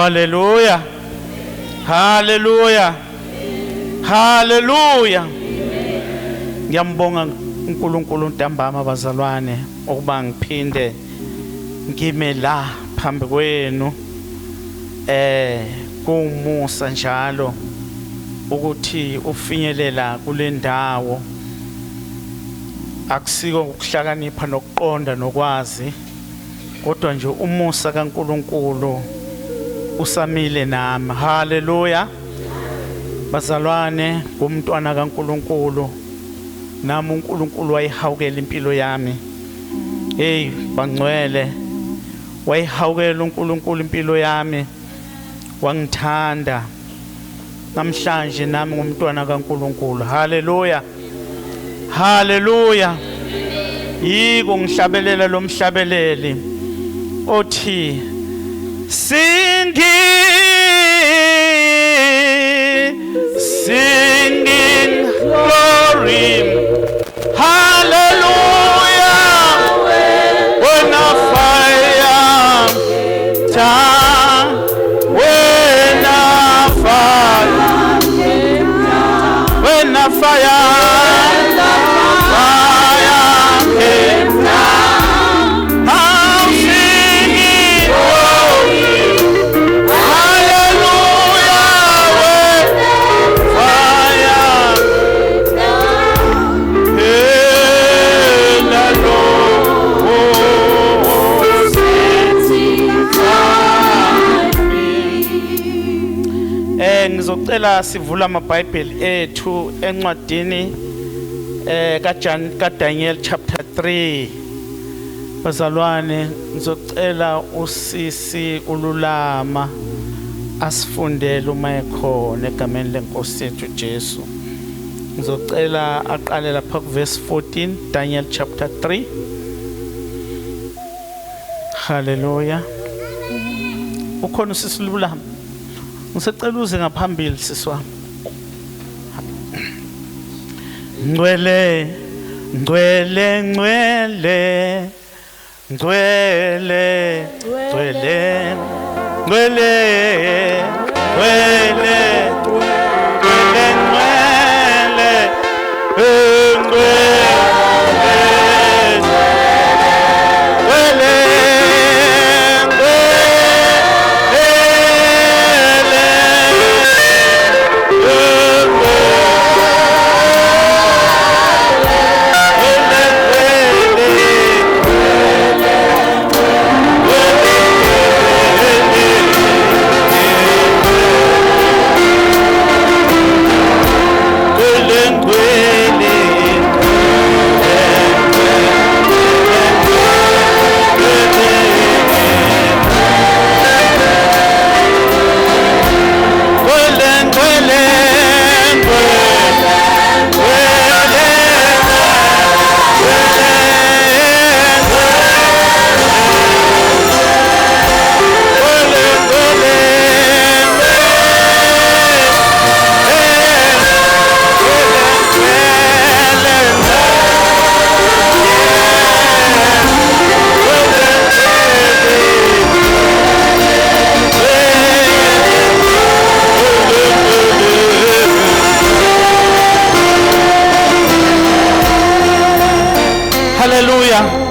Hallelujah. Hallelujah. Hallelujah. Ngiyambonga uNkulunkulu ntambama bazalwane ukuba ngiphinde ngime la phambi kwenu kumusa njalo ukuthi ufinyelela kule ndawo akusiko ukuhlakanipha nokuqonda nokwazi kodwa nje umusa kaNkulunkulu usamile nami. Hallelujah. Bazalwane ngumntwana kaNkulunkulu nami uNkulunkulu wayihawukela impilo yami. Hey bangcwele wayihawukela uNkulunkulu impilo yami wangithanda namhlanje nami ngumntwana kaNkulunkulu. Hallelujah. Hallelujah. Yiko ngihlabelela lo mhlabeleli othi singing glory. Hallelujah. When I fire down, when I fire came down, I'm singing glory. Hallelujah. When fire ngizocela sivula amaBhayibheli ethu encwadini kaDaniel chapter 3. Bazalwane ngizocela usisi ululama asifundele uma ekhona egameni lenkosi yethu Jesu. Ngizocela aqale lapha ku verse 14 Daniel chapter 3. Hallelujah. Ukhona usisi ululama? Ngisacela uze ngaphambili siswami. Ngcwele ngcwele ngcwele ngcwele ngcwele ngcwele ngcwele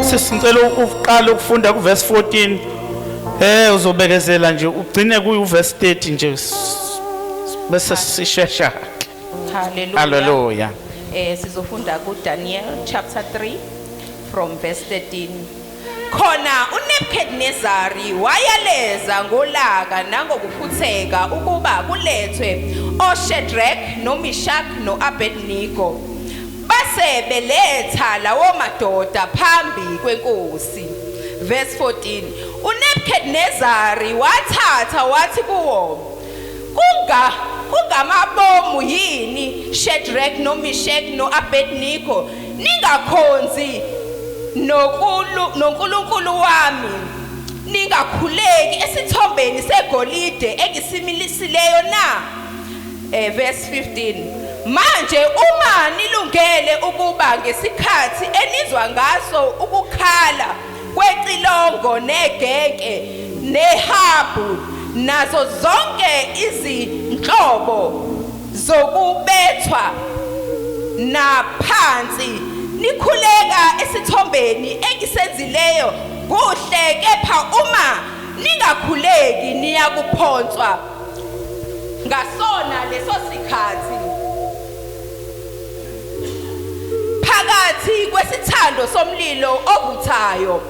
Sisicela ukuqala ukufunda ku verse 14 uzobekezela nje ugcine ku verse 30 nje bese sishesha. Hallelujah. Sizofunda ku Daniel chapter 3 from verse 13. Khona uNebukadnezari wayaleza ngolaka nangokuphutheka ukuba kulethwe oShadrach noMeshach noAbednego. Base beletha lawo madoda phambi kwenkosi. Verse 14. uNebukadnezari wathatha wathi kuwo, kungamabomu yini Shadrach noMeshach noAbednego ningakhonzi noNkulunkulu wami, ningakhuleki esithombeni segolide engisimilisileyo na? Verse 15. Manje uma nilungele ukuba ngesikhathi enizwa ngaso ukukhala kwecilongo negeke nehabu nazo zonke izinhlobo zokubethwa naphansi nikhuleka esithombeni engisenzileyo kuhle kepha uma ningakhuleki niyakuphonswa ngasona leso sikhathi phakathi kwesithando somlilo ovuthayo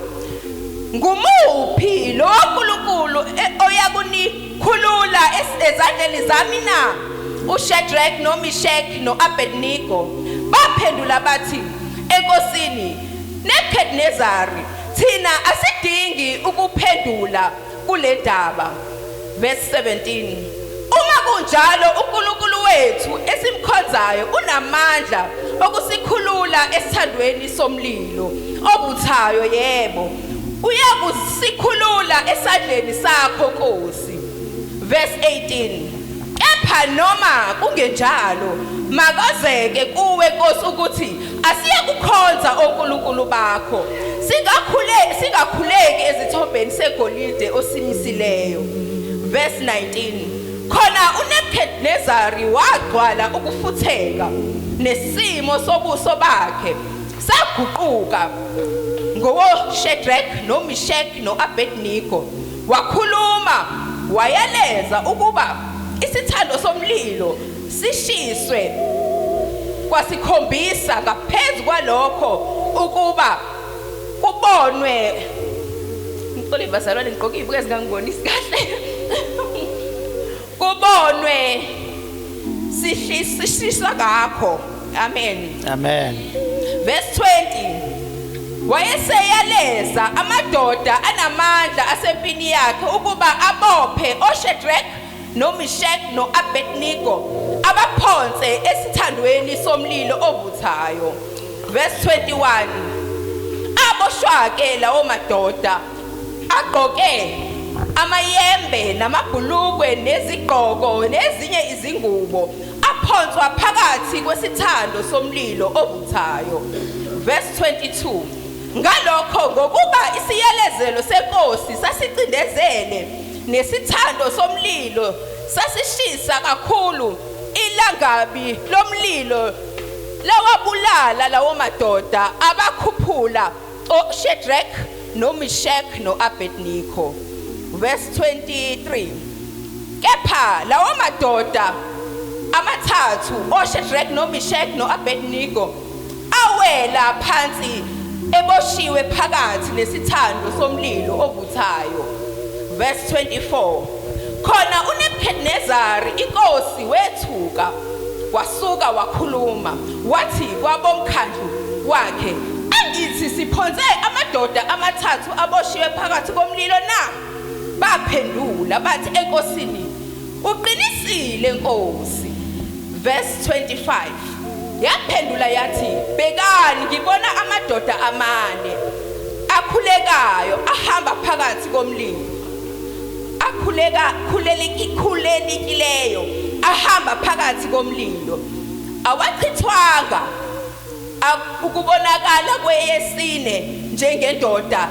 ngumuphi lo uNkulunkulu oyakunikhulula ezandleni zami na uShadrach noMeshach noAbednego baphendula bathi enkosini Nebukadnezari thina asidingi ukuphendula kule ndaba verse 17 uma kunjalo uNkulunkulu wethu esimkhonzayo unamandla okusikhulula esithandweni somlilo obuthayo yebo uyakusikhulula esandleni sakho Nkosi verse 18 kepha noma kungenjalo makwazeke kuwe Nkosi ukuthi asiyekukhonza onkulunkulu bakho singakhuleki ezithombeni segolide osimisileyo verse 19 khona uNebukadnezari wagcwala ukufutheka nesimo sobuso bakhe saguquka ngoShadrach noMeshach noAbednego wakhuluma wayeleza ukuba isithando somlilo sishiswe kwasikhombisa ngaphezulu kwalokho ukuba kubonwe ngicela bazalwane ngiqoka izibuko ezingangibonisi kahle kubonwe sishisa ngakho amen Amen. verse 20 wayeseyaleza amadoda anamandla asempini yakhe ukuba abophe oShadrach noMeshach noAbednego abaphonse esithandweni somlilo ovuthayo verse 21 aboshwake lawo madoda agqoke amayembe namabhulukwe nezigqoko nezinye izingubo aphonswa phakathi kwesithando somlilo ovuthayo verse 22 ngalokho ngokuba isiyelezelo senkosi sasicindezele nesithando somlilo sasishisa kakhulu ilangabi lomlilo lawabulala lawo madoda abakhuphula oShadrach noMeshach noAbednego verse 23 kepha lawo madoda amathathu oShadrach noMeshach noAbednego awela phansi eboshiwe phakathi nesithando somlilo ovuthayo verse 24 khona uNebukadnezari inkosi wethuka wasuka wakhuluma wathi kwabomkhandlu wakhe angithi siphonze amadoda amathathu aboshiwe phakathi komlilo na baphendula bathi enkosini uqinisile Nkosi verse 25 yaphendula yathi bekani ngibona amadoda amane akhulekayo ahamba phakathi komlilo khulelekileyo ahamba phakathi komlilo awachithwanga ukubonakala kweyesine njengendoda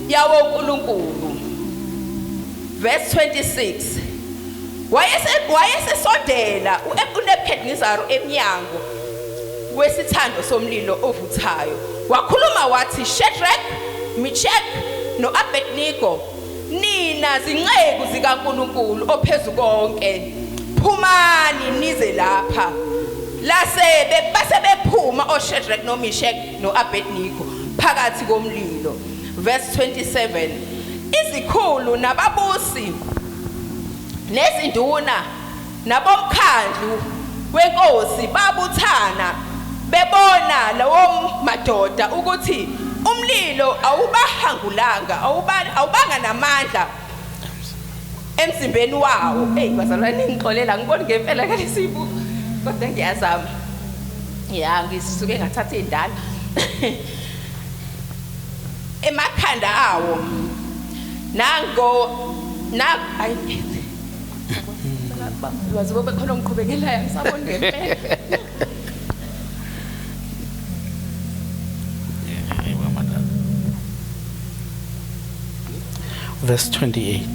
yawo uNkulunkulu verse 26 wayesesondela uNebukadnezari emnyango wesithando somlilo ovuthayo wakhuluma wathi Shadrach Meshach noAbednego nina zinceku zikaNkulunkulu ophezulu konke phumani nize lapha basebephuma oShadrach noMeshach noAbednego phakathi komlilo verse 27 izikhulu nababusi nezinduna nabomkhandlu wenkosi babuthana bebona lawo madoda ukuthi umlilo awubahangulanga awubanga namandla emzimbeni wawo bazalwane ngixolela ngibona ngempela kalesibu kodwa ngiyazama ngisuke ngathatha indala emakhanda awo wazibobe khona ngiqhubekelayo ngisabona ngempela verse 28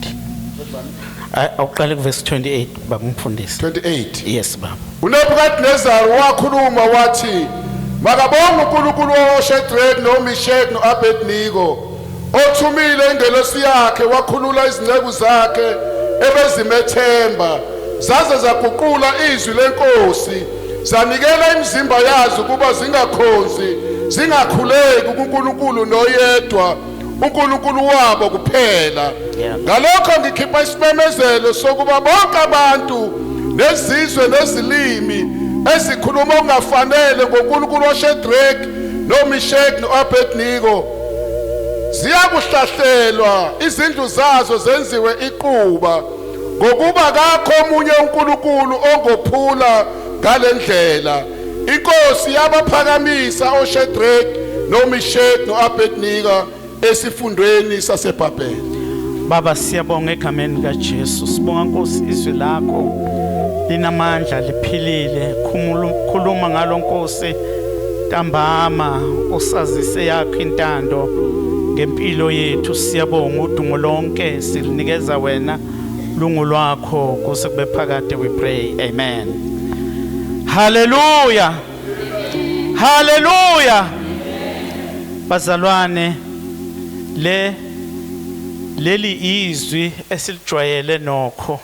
awuqale kuverse 28 baba umfundisi. 28. Yes baba. uNebukadnezar wakhuluma wathi makabonge uNkulunkulu oShadrach noMeshach noAbednego othumile ingelosi yakhe wakhulula izinceku zakhe ebezimethemba zaze zaguqula izwi lenkosi zanikela imizimba yazo kuba zingakhonzi zingakhuleki kuNkulunkulu noyedwa uNkulunkulu wabo kuphela. Ngalokho ngikhipha isimemezelo sokuba bonke abantu nezizwe nezilimi ezikhuluma okungafanele ngoNkulunkulu oShadrach noMeshach noAbednego ziyakuhlahlelwa izindlu zazo zenziwe iquba ngokuba kakho omunye uNkulunkulu ongophula ngalendlela. Inkosi yabaphakamisa oShadrach noMeshach noAbednego esifundweni saseBhabheli. Baba siyabonga egameni likaJesu, sibonga Nkosi izwi lakho linamandla liphilile, khuluma ngalo Nkosi ntambama usazise yakho intando ngempilo yethu. Siyabonga udumo lonke silinikeza wena lungu lwakho kuze kube phakade. We pray amen. Hallelujah, hallelujah. Bazalwane, leli izwi esilijwayele nokho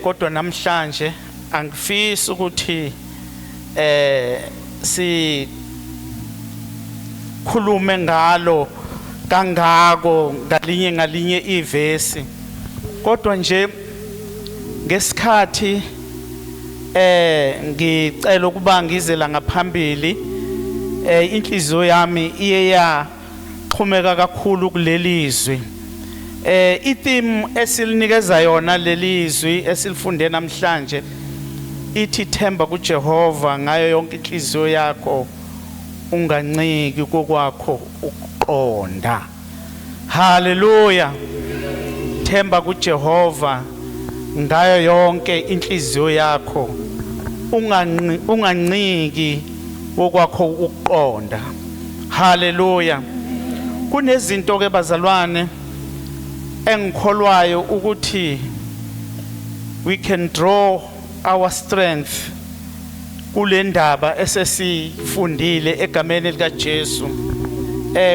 kodwa namhlanje angifisi ukuthi si khulume ngalo kangako ngalinye ivesi, kodwa nje ngesikhathi ngicela ukuba ngize la ngaphambili inhliziyo yami iye yaxhumeka kakhulu kuleli izwi. Itheme esilinikeza yona leli izwi esilifunde namhlanje ithi themba kuJehova ngayo yonke inhliziyo yakho unganciki kokwakho ukuqonda. Hallelujah. Themba kuJehova ngayo yonke inhliziyo yakho unganciki kokwakho ukuqonda. Hallelujah. Kunezinto ke bazalwane engikholwayo ukuthi we can draw our strength kule ndaba esesifundile egameni likaJesu.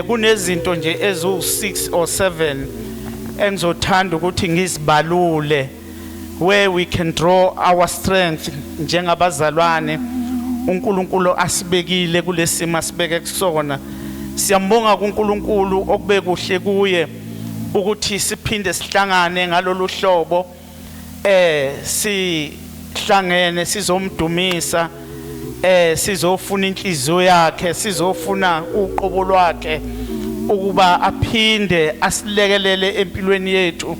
Kunezinto nje ezu6 or 7 engizothanda ukuthi ngizibalule where we can draw our strength njengabazalwane uNkulunkulu asibekile kulesimo asibeke kusona. Siyambonga kuNkulunkulu okube kuhle kuye ukuthi siphinde sihlangane ngalolu hlobo sihlangene sizomdumisa sizofuna inhliziyo yakhe sizofuna uqobo lwakhe ukuba aphinde asilekelele empilweni yethu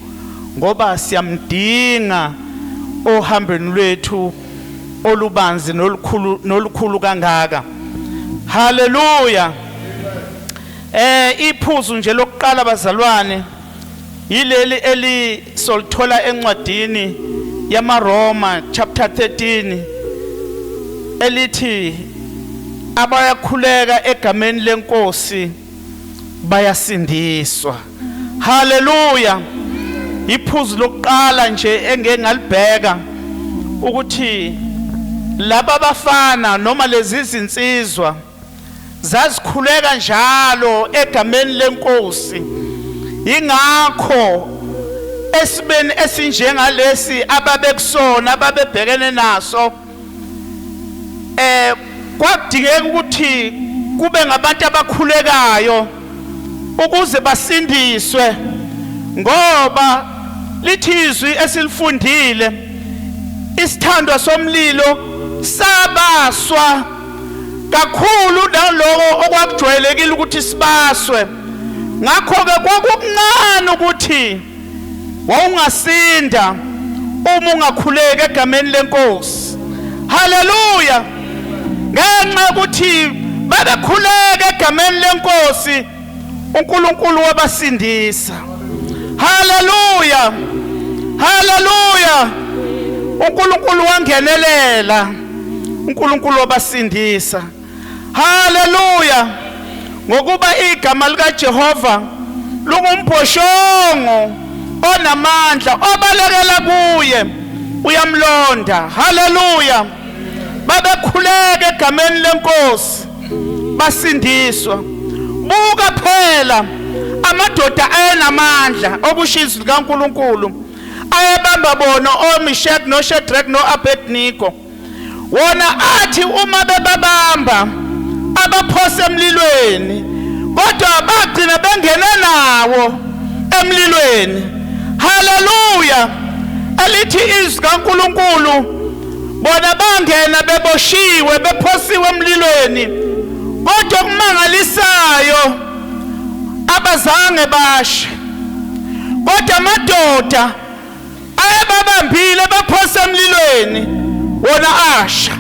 ngoba siyamdinga ohambeni lwethu olubanzi nolukhulu kangaka. Hallelujah. Iphuzu nje lokuqala bazalwane yileli elisolithola encwadini yamaRoma chapter 13 elithi abayakhuleka egameni lenkosi bayasindiswa. Hallelujah. Iphuzu lokuqala nje engeke ngalibheka ukuthi laba bafana noma lezi zinsizwa zazikhuleka njalo egameni lenkosi. Ingakho esibeni esinjengalesi ababekusona ababebhekene naso kwadingeka ukuthi kube ngabantu abakhulekayo ukuze basindiswe, ngoba lithi izwi esilifundile isithandwa somlilo sabaswa kakhulu naloko okwakujwayelekile ukuthi sibaswe. Ngakho ke kwakukuncane ukuthi wawungasinda uma ungakhuleka egameni lenkosi. Hallelujah. Ngenxa yokuthi babekhuleka egameni lenkosi uNkulunkulu wabasindisa. Hallelujah. Hallelujah. uNkulunkulu wangenelela, uNkulunkulu wabasindisa. Hallelujah. Ngokuba igama likaJehova lungumbhoshongo onamandla obalekela kuye uyamlonda. Haleluya. Babekhuleka egameni lenkosi basindiswa. Buka phela amadoda ayenamandla okushiza likaNkulunkulu ayebamba bona oMeshach noShadrach noAbednego. Wona athi uma bebabamba abaphose emlilweni kodwa bagcina bengena nawo emlilweni. Haleluya. Alithi izwi kaNkulunkulu bona bangena beboshiwe bephosiwe emlilweni kodwa kumangalisayo abazange bashe. Kodwa amadoda ayebabambile bephose emlilweni wona asha.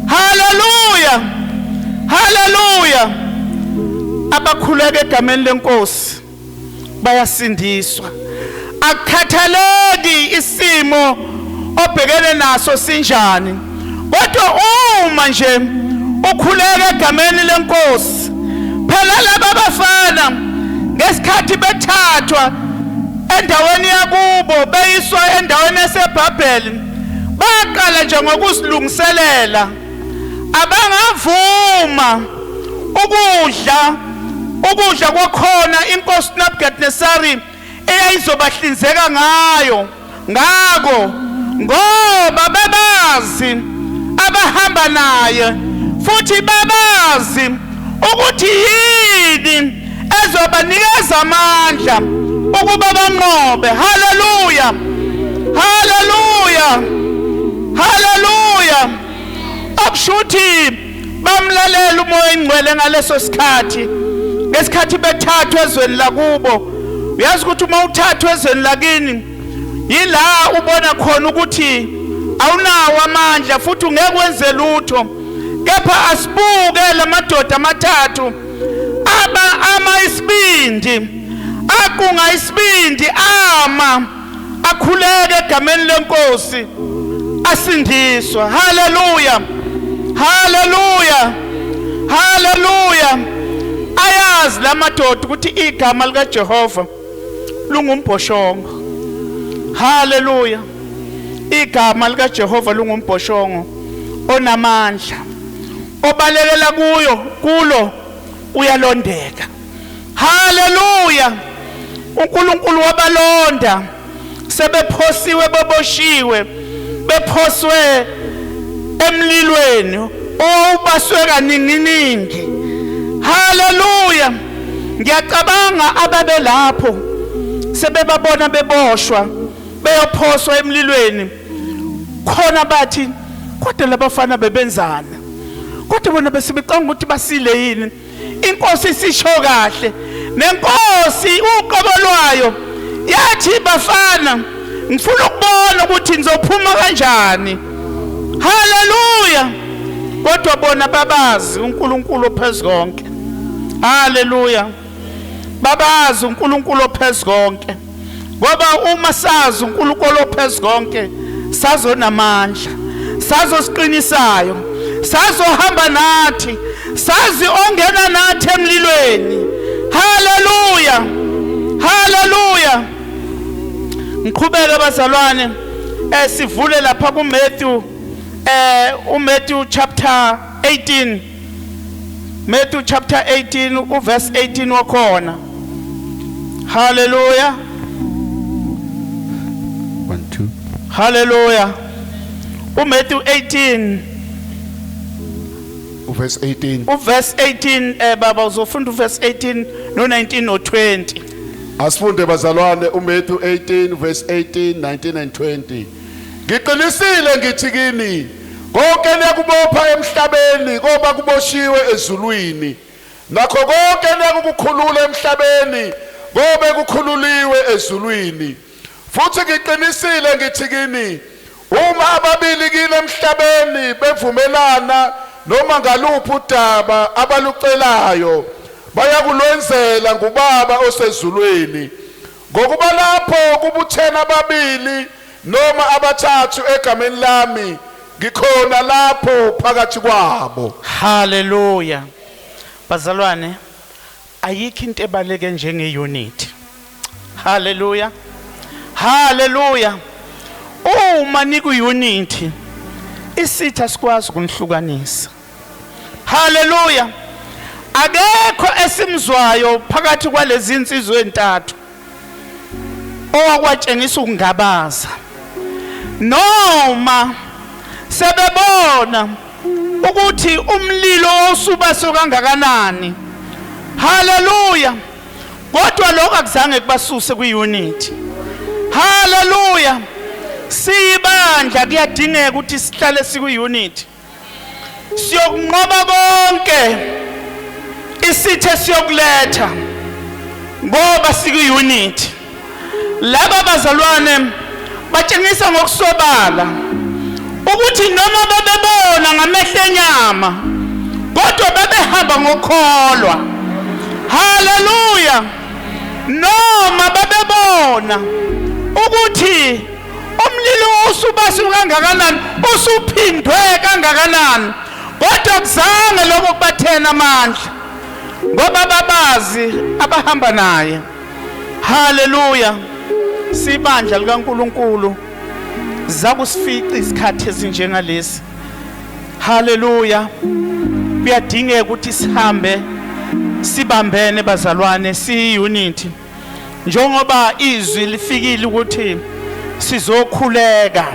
Haleluya. Haleluya. Abakhuleka egameni lenkosi bayasindiswa. Akukhathaleki isimo obhekene naso sinjani, kodwa uma nje ukhuleka egameni lenkosi, phela laba bafana ngesikhathi bethathwa endaweni yakubo beyiswa endaweni yaseBhabheli baqala nje ngokusilungiselela. Abangavuma ukudla kwakhona inkosi Nebukadnesari eyayizobahlinzeka ngako ngoba bebazi abahamba naye futhi babazi ukuthi yini ezobanikeza amandla ukuba banqobe. Haleluya. Haleluya. Haleluya. Akushuthi bamlalela umoya ingcwele ngaleso sikhathi, ngesikhathi bethathwa ezweni lakubo. Uyazi ukuthi uma uthathwa ezweni lakini yila ubona khona ukuthi awunawo amandla futhi ungeke wenze lutho. Kepha asibuke lamadoda amathathu ama isibindi aqunga isibindi akhuleka egameni lenkosi asindiswa. Haleluya. Haleluya. Haleluya. Ayazi lamadoda ukuthi igama lika Jehova lungumbhoshongo. Haleluya. Igama lika Jehova lungumbhoshongo onamandla obalekela kulo uyalondeka. Haleluya. uNkulunkulu wabalonda sebephosiwe beboshiwe bephoswe emlilweni obaswe kaninginingi. Haleluya. Ngiyacabanga ababe lapho sebebabona beboshwa beyophoswa emlilweni khona bathi kodwa labafana bebenzana, kodwa bona besibicanga ukuthi basile yini. Inkosi sisho kahle, nenkosi uqobo lwayo yathi bafana ngifuna ukubona ukuthi nizophuma kanjani. Haleluya. Kodwa bona babazi uNkulunkulu ophezukonke. Haleluya. Babazi uNkulunkulu ophezukonke, ngoba uma sazi uNkulunkulu ophezukonke sazonamandla, sazosiqinisayo, sazohamba nathi, sazi ongena nathi emlilweni. Haleluya. Haleluya. Ngiqhubeke bazalwane, sivule lapha kuMatthew uMatthew chapter 18. Matthew chapter 18 verse 18 wakhona. Hallelujah. 1-2. Hallelujah. Matthew 18 verse 18. Verse 18 baba uzofunda verse 18 no 19 no 20. Asifunde bazalwane Matthew 18 verse 18, 19 and 20. Ngiqinisile ngithi kini konke nekubopha emhlabeni ngoba kuboshiwe ezulwini, nakho konke nekukhulula emhlabeni ngoba kukhululiwe ezulwini. Futhi ngiqinisile ngithi kini uma ababili kile emhlabeni bevumelana noma ngaluphi udaba abalucelayo bayakulwenzela ngubaba osezulwini. Ngokuba lapho kubuthena ababili noma abathathu egameni lami ngikhona lapho phakathi kwabo. Hallelujah. Bazalwane, ayikho into ebaleke njenge unity. Hallelujah. Hallelujah. Uma niku-unity isitha sikwazi ukunihlukanisa. Hallelujah. Akekho esimzwayo phakathi kwalezi insizwe entathu owakwatshengisa ukungabaza noma sebebona ukuthi umlilo osubaso kangakanani. Hallelujah. Kodwa lokho akuzange kubasuse kwi-unity. Hallelujah. Sibandla kuyadingeka ukuthi sihlale siku-unity. Siyokunqoba konke isithe siyokuletha ngoba siku-unity. Laba bazalwane batshengisa ngokusobala ukuthi noma babebona ngamehlo enyama kodwa babehamba ngokholwa. Hallelujah. Noma babebona ukuthi umlilo usubasi kangakanani usuphindwe kangakanani kodwa kuzange lokho kubathena amandla ngoba babazi abahamba naye. Hallelujah. Sibandla likaNkulunkulu zakusifica isikhathi esinjengalesi. Hallelujah. Kuyadingeka ukuthi sihambe sibambene bazalwane siyi-unity njengoba izwi lifikile ukuthi sizokhuleka.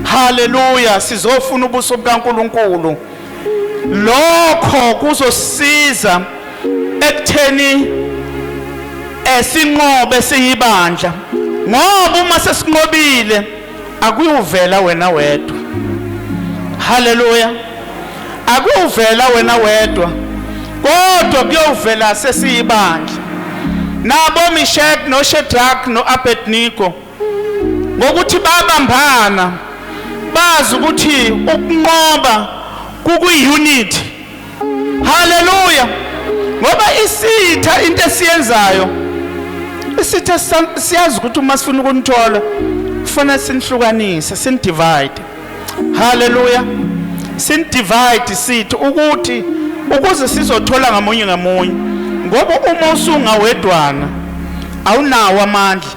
Hallelujah. Sizofuna ubuso bukaNkulunkulu. Lokho kuzosiza ekutheni esinqobe siyibandla ngoba uma sesinqobile akuyuvela wena wedwa. Hallelujah. Akuyuvela wena wedwa kodwa kuyovela sesiyibandla. Nabo Meshach no Shadrach no Abednego ngokuthi babambana bazi ukuthi ukunqoba kuku-unity. Hallelujah. Ngoba isitha into esiyenzayo isitha siyazi ukuthi uma sifuna ukunithola kufanele sinihlukanise sinidivide. Hallelujah. Sinidivide sithi ukuthi ukuze sizothola ngamunye ngamunye ngoba uma usungawedwana awunawo amandla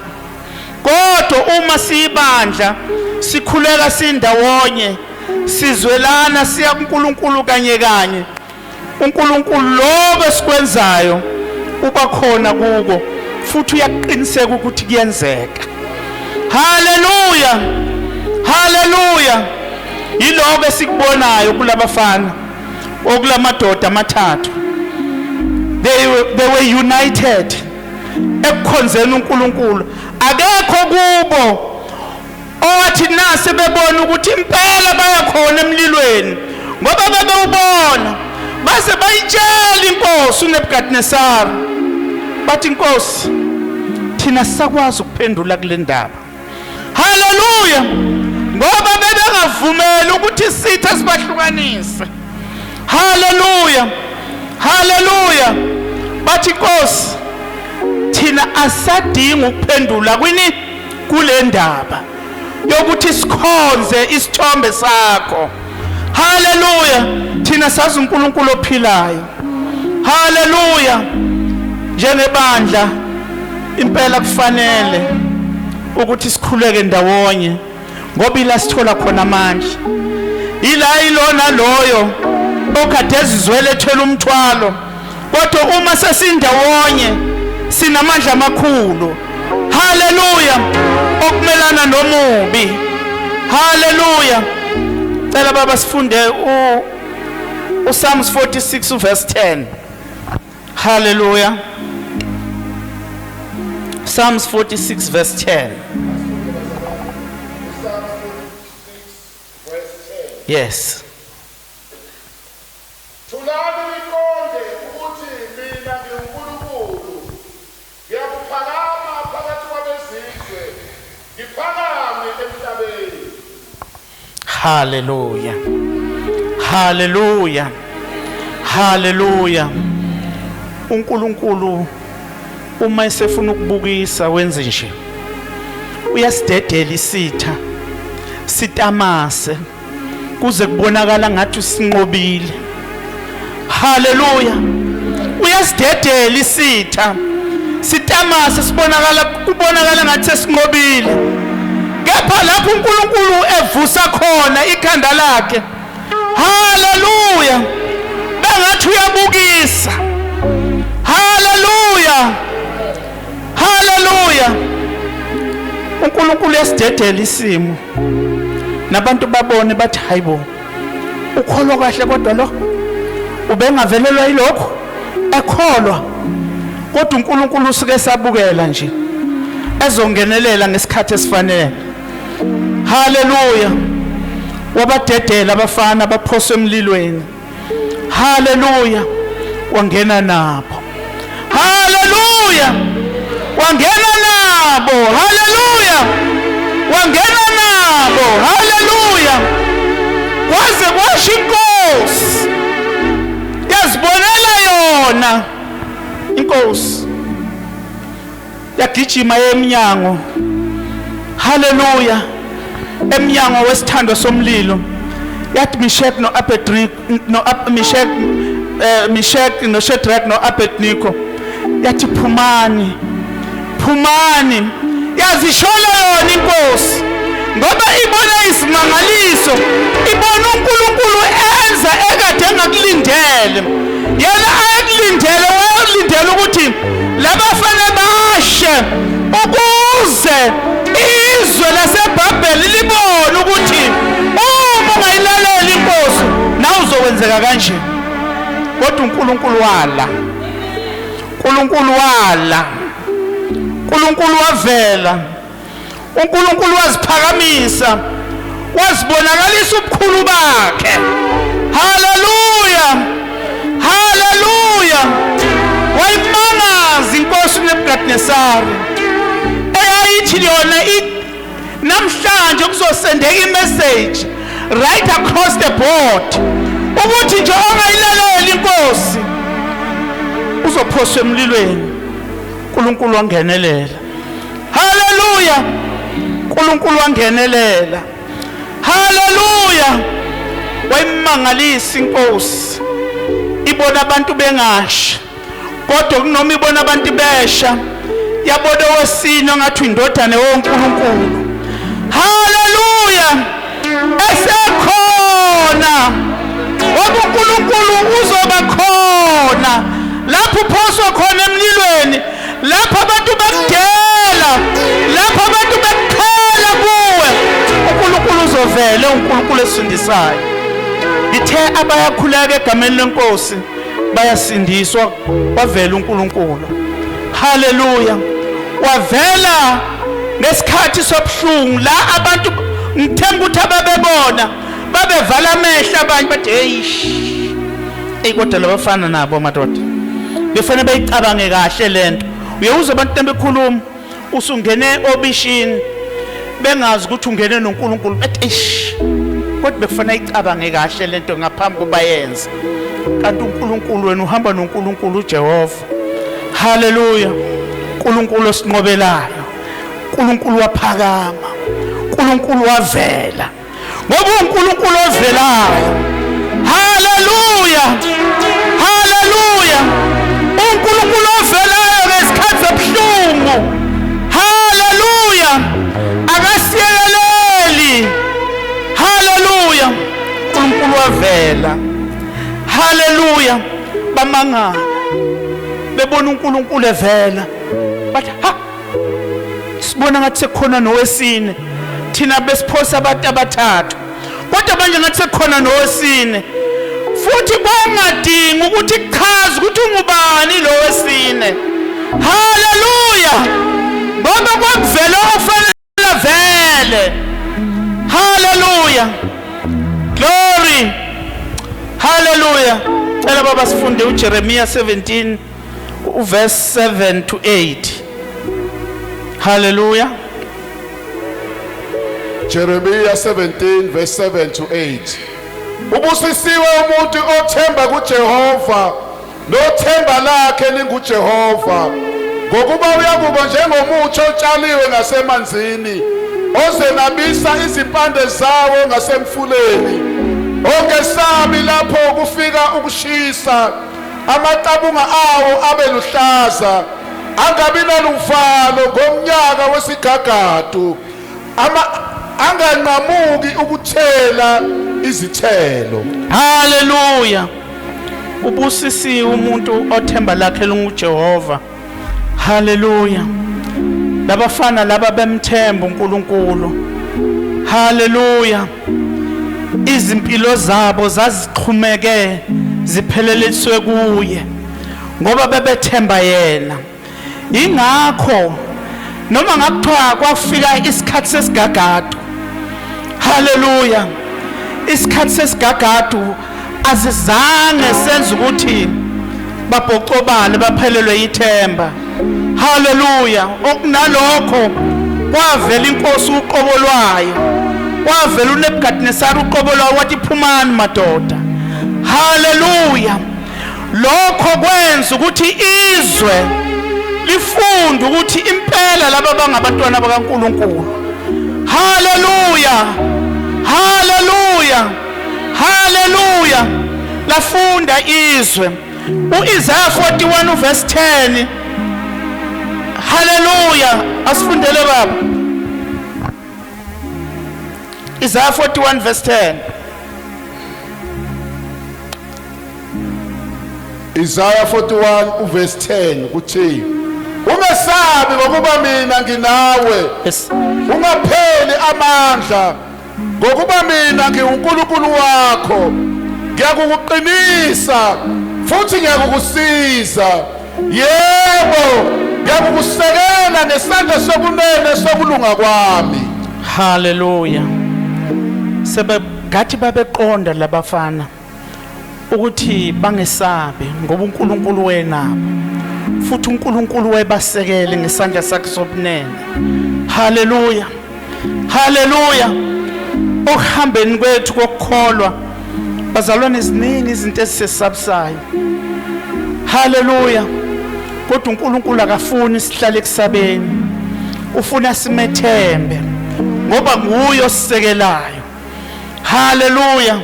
kodwa uma siyibandla sikhuleka sindawonye sizwelana siya kuNkulunkulu kanye kanye uNkulunkulu lokho esikwenzayo uba khona kuko futhi uyaqiniseka ukuthi kuyenzeka. Hallelujah. Hallelujah. Yiloko esikubonayo kulabafana okulamadoda amathathu. They were united ekukhonzeni uNkulunkulu. Akekho kubo owathi nase bebona ukuthi impela bayakhona emlilweni ngoba bebewubona base bayitshela inkosi uNebukadnezar bathi inkosi thina sisakwazi ukuphendula kule ndaba. Hallelujah. Ngoba bebengavumeli ukuthi isitha sibahlukanise. Hallelujah. Hallelujah. Bathi inkosi thina asadinga ukuphendula kule ndaba yokuthi sikhonze isithombe sakho. Hallelujah. Thina sazi uNkulunkulu ophilayo. Hallelujah. Njengebandla impela kufanele ukuthi sikhuleke ndawonye ngoba ila sithola khona amandla. Ila ilona loyo okade ezizwele ethwele umthwalo kodwa uma sesindawonye sinamandla amakhulu. Hallelujah. Okumelana nomubi. Hallelujah. Cela baba sifunde uPsalms 46 verse 10. Hallelujah. Psalms 46 verse 10. Yes. Thulani liqonde ukuthi mina ngiNkulunkulu. Ngiyakuphakama phakathi kwabezizwe. Ngiphakame emhlabeni. Hallelujah. Hallelujah. Hallelujah. uNkulunkulu uma esefuna ukubukisa wenze nje. Uyasidedela isitha. Sitamase kuze kubonakala ngathi usinqobile. Hallelujah. Uyasidedela isitha sitamase sibonakala kubonakala ngathi sinqobile kepha lapho uNkulunkulu evusa khona ikhanda lakhe haleluya bengathi uyabukisa haleluya haleluya uNkulunkulu esidedela isimo nabantu babone bathi hayibo ukholwa kahle kodwa lo ubengavelelwa yilokho ekholwa kodwa uNkulunkulu usuke sabukela nje ezongenelela ngesikhathi esifanele haleluya wabadedela abafana baphoswe emlilweni haleluya wangena nabo haleluya wangena nabo haleluya wangena nabo haleluya kwaze kwasho inkosi yazibonela yona inkosi yagijima emnyango haleluya emnyango wesithando somlilo yathi Meshach no Shadrach no Abednego yathi phumani phumani yazishola yona inkosi ngoba ibona isimangaliso ibona uNkulunkulu enza ekade engakulindele yena ayakulindele wayelindele ukuthi labafana bashe ukuze izwe laseBhabheli libone ukuthi uma ungayilalela inkosi nawe uzokwenzeka kanje kodwa uNkulunkulu wala uNkulunkulu wala uNkulunkulu wavela uNkulunkulu waziphakamisa wazibonakalisa ubukhulu bakhe haleluya haleluya wayimangaza inkosi uNebukadnesari eyayithi yona namhlanje kuzosendeka imessage right across the board ukuthi nje ongayilalela inkosi uzophoswa emlilweni uNkulunkulu wangenelela haleluya uNkulunkulu wangenelela haleluya wayimangalisa inkosi ibona abantu bengashi kodwa kunoma ibona abantu besha yabona wesino ngathi indodana yoNkulunkulu haleluya esekhona ngoba uNkulunkulu uzoba khona lapho uphoswa khona emlilweni lapho abantu bakudela lapho abantu bakukhala kuwe uNkulunkulu uzovela uNkulunkulu esindisayo ithe abayakhuleka egameni lenkosi bayasindiswa wavela uNkulunkulu haleluya wavela ngesikhathi sobuhlungu la abantu ngithemba ukuthi ababebona babevala amehlo abanye bathi hey kodwa labafana nabo madoda befana bayicabange kahle lento uyawuza abantu bekhuluma usungene obishini bengazi ukuthi ungene noNkulunkulu bathi kodwa befana icabange kahle lento ngaphambi kuba yenza kanti uNkulunkulu wena uhamba noNkulunkulu uJehova haleluya uNkulunkulu osinqobelayo uNkulunkulu waphakama uNkulunkulu wavela ngoba uNkulunkulu ovelayo haleluya haleluya uNkulunkulu ovelayo ngesikhathi sobuhlungu haleluya akasiyeleli haleluya uNkulunkulu wavela haleluya bamangala bebona uNkulunkulu evela bathi ha sibona ngathi sekhona nowesine thina besiphosa abantu abathathu kodwa manje ngathi sekhona nowesine futhi bangadingi ukuthi chaza ukuthi ungubani lowesine haleluya ngoba kwakuvela ofanele vele haleluya glory haleluya cela baba sifunde uJeremiah 17 verse 7 to 8 haleluya Jeremiah 17 verse 7 to 8 Ubusisiwe umuntu othemba kuJehova nothemba lakhe linguJehova ngokuba uyakuba njengomuthi otshaliwe ngasemanzini ozenabisa izimpande zawo ngasemfuleni ongesabi lapho kufika ukushisa amaqabunga awo abe luhlaza angabi naluvalo ngomnyaka wesigagadu anganqamuki ukuthela izithelo. Haleluya. Ubusisiwe umuntu othemba lakhe lunguJehova. Haleluya. Labafana laba bemthemba uNkulunkulu. Haleluya. Izimpilo zabo zazixhumeke zipheleliswe kuye ngoba bebethemba yena. Ingakho noma ngakuthiwa kwafika isikhathi sesigagadu. Haleluya. Isikhathi sesigagadu azizange senze ukuthi babhocobale baphelelwe ithemba. Haleluya. Okunalokho kwavela inkosi uqobo lwayo, kwavela uNebukadnesari uqobo lwayo wathi phumani madoda. Haleluya. Lokho kwenza ukuthi izwe lifunde ukuthi impela laba bangabantwana bakaNkulunkulu. Haleluya. Haleluya. Haleluya. Lafunda izwe. U-Isaiah 41 verse 10. Haleluya. Asifundele baba. Isaiah 41 verse 10. Isaiah 41 verse 10 kuthi ungesabi ngokuba mina nginawe. Yes. Ungapheli amandla ngokuba mina ngiuNkulunkulu wakho. Ngiyakuqinisa futhi ngiyakusiza. Yebo, ngiyakusekela nesandla sokunene sokulunga kwami. Haleluya. Sebegathi babeqonda labafana ukuthi bangesabe ngoba uNkulunkulu wenabo futhi uNkulunkulu webasekele ngesandla sakhe sobunene. Haleluya. Haleluya. Okuhambeni kwethu kokukholwa bazalwane eziningi izinto ezisesabsayo. Haleluya. Kodwa uNkulunkulu akafuni sihlale kusabeni. Ufuna simethembe ngoba nguye osisekelayo. Haleluya.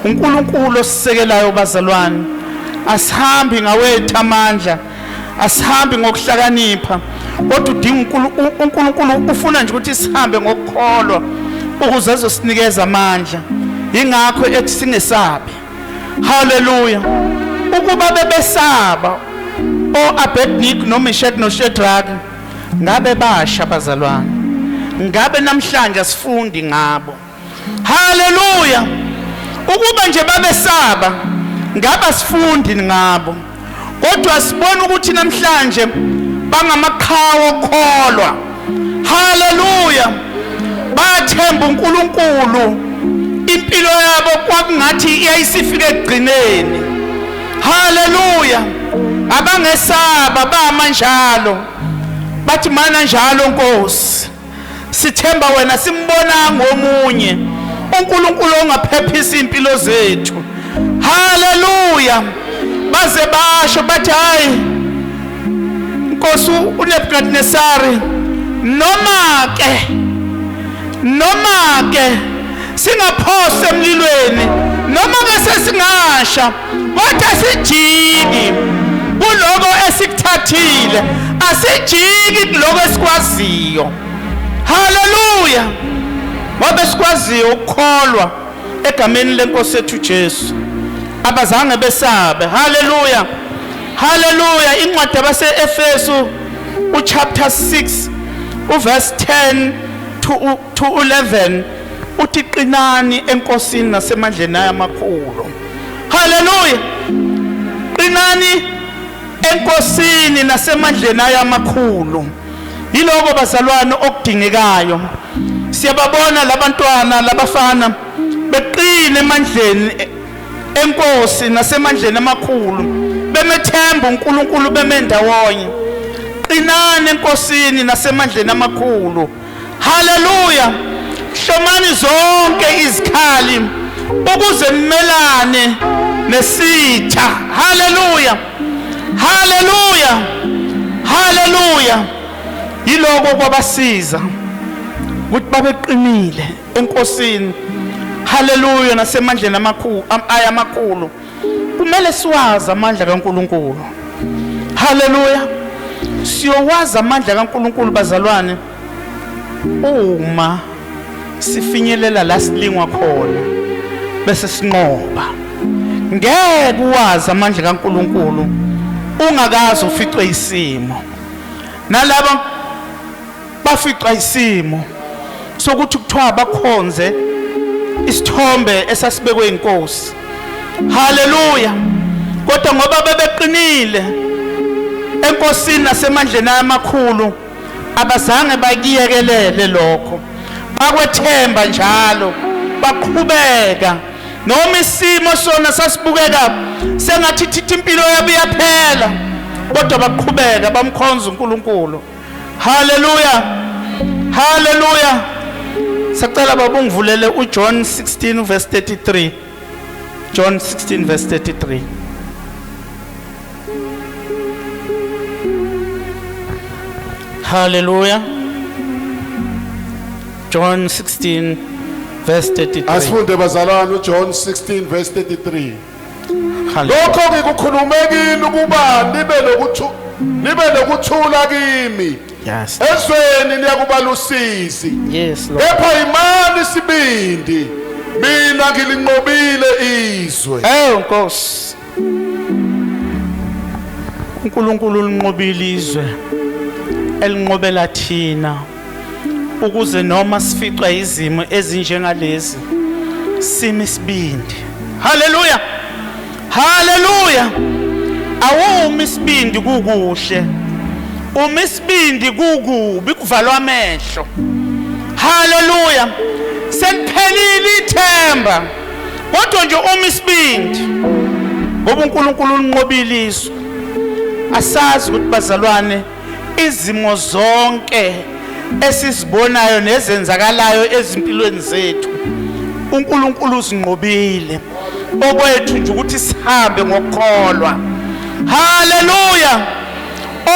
uNkulunkulu osisekelayo bazalwane. Asihambi ngawethu amandla, asihambi ngokuhlakanipha, kodwa udinga uNkulunkulu ufuna nje ukuthi sihambe ngokukholwa ukuze azosinikeza amandla. Ingakho ethi singesabi. Haleluya. Ukuba bebesaba Abednego noMeshach noShadrach ngabe basha bazalwane, ngabe namhlanje asifundi ngabo. Haleluya. Ukuba nje babesaba ngabe asifundi ngabo, kodwa sibona ukuthi namhlanje bangamaqhawe okholwa. Haleluya. Bathemba uNkulunkulu, impilo yabo kwakungathi iyayisifika ekugcineni. Haleluya. Abangesaba bama njalo, bathi mana njalo Nkosi sithemba wena, simbona ngomunye uNkulunkulu ongaphephisa impilo zethu. Haleluya. Baze basho bathi hayi Nkosi uNebukadnesari, noma ke singaphose emlilweni, noma ke sesingasha, kodwa sijiki kuloko esikuthathile, asijiki kuloko esikwaziyo. Haleluya. Ngoba sikwaziyo ukukholwa egameni lenkosi ethu Jesu, abazange besabe. Haleluya. Haleluya. Incwadi yabaseEfesu uchapter 6 uverse 10 to 11 uthi qinani enkosini nasemandleni ayo amakhulu. Haleluya. Qinani enkosini nasemandleni ayo amakhulu. Yiloko bazalwane okudingekayo. Siyababona labantwana labafana beqine emandleni enkosi nasemandleni amakhulu, bemethemba uNkulunkulu bemendawonye. Qinani enkosini nasemandleni amakhulu. Haleluya. Hlomani zonke izikhali ukuze nimelane nesitha. Haleluya. Haleluya. Haleluya. Yiloko kwabasiza ukuthi babeqinile enkosini. Haleluya. Nasemandleni amakhulu amakhulu kumele siwazi amandla kaNkulunkulu. Haleluya. siyowazi amandla kaNkulunkulu bazalwane uma sifinyelela la silingwa khona bese sinqoba. Ngeke uwazi amandla kaNkulunkulu ungakazi uficwe isimo. Nalaba baficwa isimo sokuthi kuthiwa bakhonze isithombe esasibekwe inkosi. Haleluya. Kodwa ngoba bebeqinile enkosini nasemandleni amakhulu abazange bakiyekelele lokho. Bakwethemba njalo baqhubeka noma isimo sona sasibukeka sengathi thithi impilo yabo iyaphela kodwa baqhubeka bamkhonza uNkulunkulu. Haleluya. Haleluya. Sacela baba ungivulele uJohn 16 verse 33. John 16 verse 33. Hallelujah. John 16 verse 33. Asifunde bazalwane uJohn 16 verse 33. Hallelujah. Lokho ngikukhulumekile ukuba nibe nokuthula kimi. Yes. Ezweni niyakubalusizi. Yes, Lord. Kepha imani sibindi. Mina ngilinqobile izwe. Nkosi. uNkulunkulu linqobile izwe elinqobela thina ukuze noma sificwa izimo ezinjengalezi sime isibindi. Haleluya. Haleluya. Awumi isibindi kukuhle. Uma isibindi kukubi kuvalwa amehlo. Haleluya. Seliphelile ithemba. Kodwa nje uma isibindi ngoba uNkulunkulu unqobile izwe. Asazi ukuthi bazalwane izimo zonke esisibonayo nezenzakalayo ezimpilweni zethu uNkulunkulu usinqobile. Okwethu nje ukuthi sihambe ngokukholwa. Haleluya.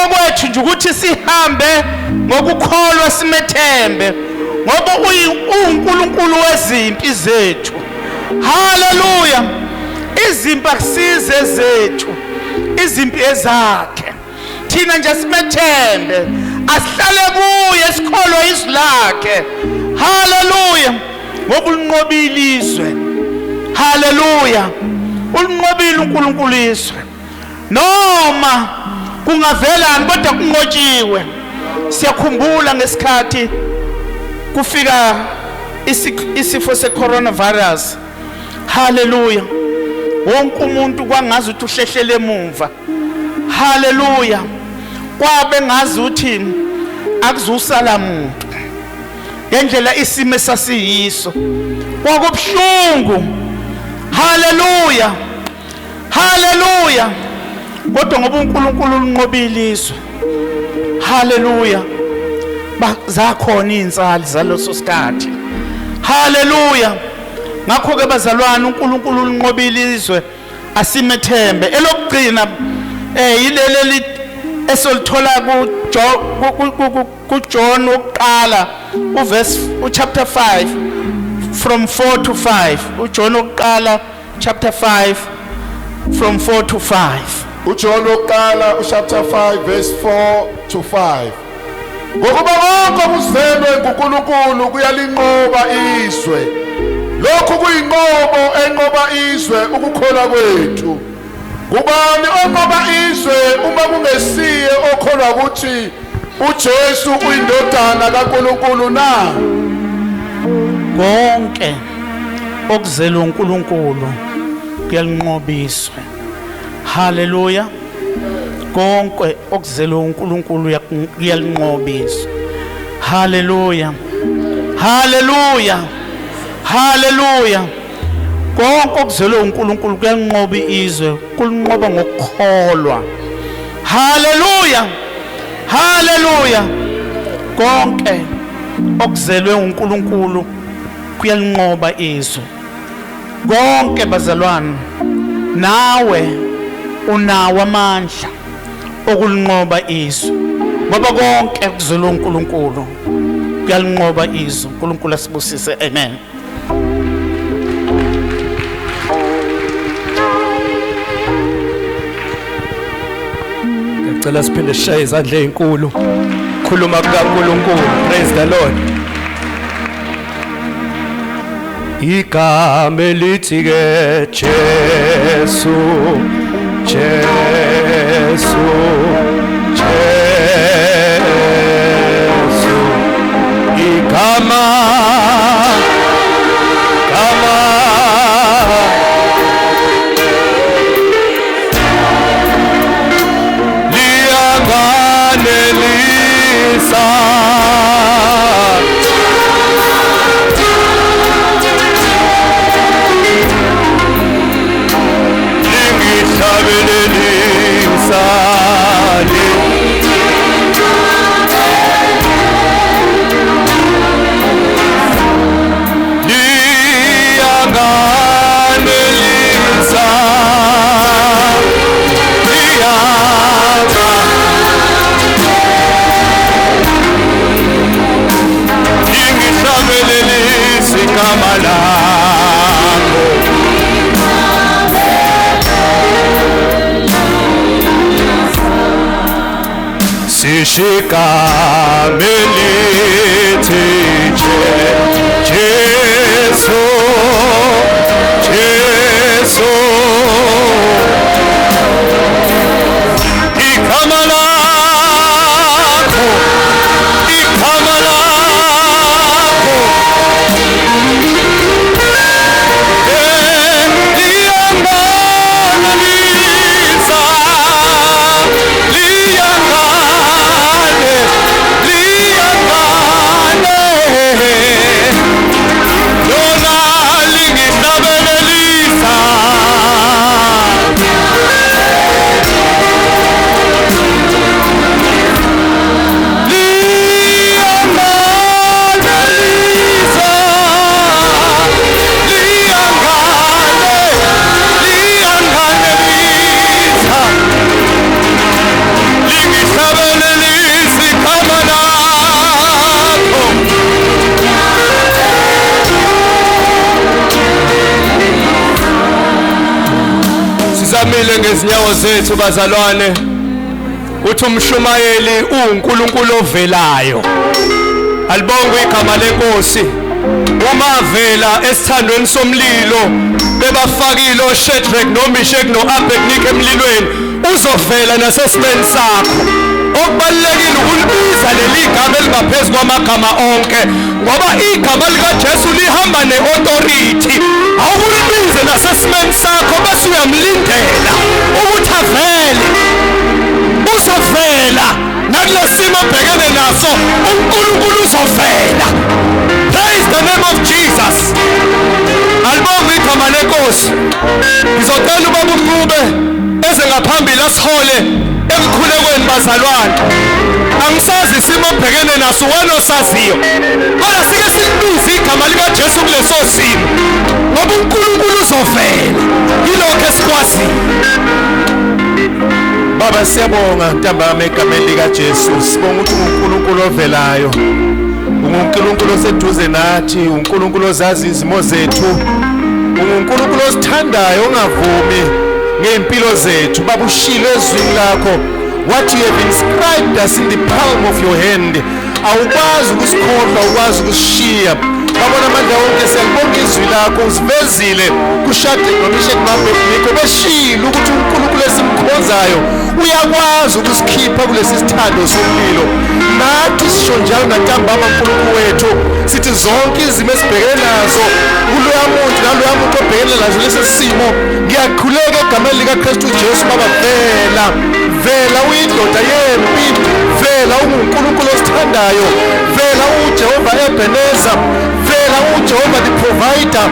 Okwethu nje ukuthi sihambe ngokukholwa simethembe ngoba uNkulunkulu wezimpi zethu. Haleluya. Izimpi akusize zethu, izimpi ezakhe. Thina nje simethembe, asihlale kuye sikholwa izwi lakhe. Haleluya. Ngoba ulinqobile izwe. Haleluya. Ulinqobile uNkulunkulu izwe. Noma kungavelani kodwa kunqotshiwe. Siyakhumbula ngesikhathi kufika isifo se-coronavirus. Haleluya. Wonke umuntu kwangazi ukuthi uhlehlele emuva. Haleluya. Kwabe ngazi ukuthi akuzusala muntu ngendlela isimo esasiyiso. Kwakubuhlungu. Haleluya. Haleluya. Kodwa ngoba uNkulunkulu unqobile izwe. Haleluya. Zakhona izinsali zaloso sikhathi. Haleluya. Ngakho ke bazalwane uNkulunkulu unqobile izwe asimethembe. Elokugcina yileli esolithola kuJohn wokuqala uverse chapter 5 from 4 to 5. uJohn wokuqala chapter 5 from 4 to 5. uJohn wokuqala chapter 5 verse 4 to 5. Ngokuba konke kuzelwe nguNkulunkulu kuyalinqoba izwe. Lokhu kuyinqobo enqoba izwe ukukholwa kwethu. Kubani onqoba izwe uma kungesiye okholwa ukuthi uJesu uyindodana kaNkulunkulu na? Konke okuzelwe uNkulunkulu kuyalinqoba izwe. Haleluya. Konke okuzelwe uNkulunkulu kuyalinqoba izwe. Haleluya. Haleluya. Haleluya. Konke okuzelwe uNkulunkulu kuyalinqoba izwe, kulinqoba ngokukholwa. Haleluya. Haleluya. Konke okuzelwe uNkulunkulu kuyalinqoba izwe. Konke bazalwane nawe unawo amandla okulinqoba izwe. Ngoba konke okuzelwe uNkulunkulu kuyalinqoba izwe. uNkulunkulu asibusise. Amen. ngicela siphinde sishaye izandla ezinkulu khuluma kukaNkulunkulu. Praise the Lord. Igama elithi ke Jesu, Jesu, Jesu, igama, igama, liyanganelisa. Sishigama elithi Jesu, Jesu, igama lakho, igama lakho, liyanganelisa, Sisamile ngezinyawo zethu bazalwane. Uthi umshumayeli uNkulunkulu ovelayo. Alibonge igama lenkosi. Uma vela esithandweni somlilo bebafakile oShadrach noMeshach noAbednego emlilweni, uzovela nasesimeni sakho. Okubalekile ukulibiza leli gama elingaphezu kwamagama onke, ngoba igama likaJesu lihamba neauthority. Awulibize nasesimeni sakho bese uyamlindela ukuthi avele. Uzovela nakulesimo obhekene naso, uNkulunkulu uzovela. Praise the name of Jesus. Alibonge igama lenkosi. Ngizocela ubaba uMncube eze ngaphambili asihole ekukhulekweni bazalwane. Angisazi isimo obhekene naso wena osaziyo, kodwa sike silibize igama likaJesu kuleso simo, ngoba uNkulunkulu uzovela. Yilokho esikwaziyo. Baba siyabonga ntambama egameni likaJesu. Sibonga ukuthi uNkulunkulu ovelayo, uNkulunkulu oseduze nathi, uNkulunkulu ozazi izimo zethu, uNkulunkulu osithandayo ongavumi ngempilo zethu. Baba ushilo ezwini lakho, what you have inscribed us in the palm of your hand. Awukwazi ukusikhohlwa, awukwazi ukusishiya. Babona amandla wonke siyabonga izwi lakho usivezile kuShadrach noMeshach noAbednego beshilo ukuthi uNkulunkulu esimkhonzayo uyakwazi ukusikhipha kulesi sithando somlilo. Nathi sisho njalo ntambama uNkulunkulu wethu, sithi zonke izimo esibhekene nazo kuloya muntu naloya muntu obhekene nazo lesi simo, ngiyakhuleka egameni likaKristu Jesu. Baba vela, vela uyindoda yempi, vela uNkulunkulu osithandayo, vela uJehova Ebenezer, vela uJehova the provider,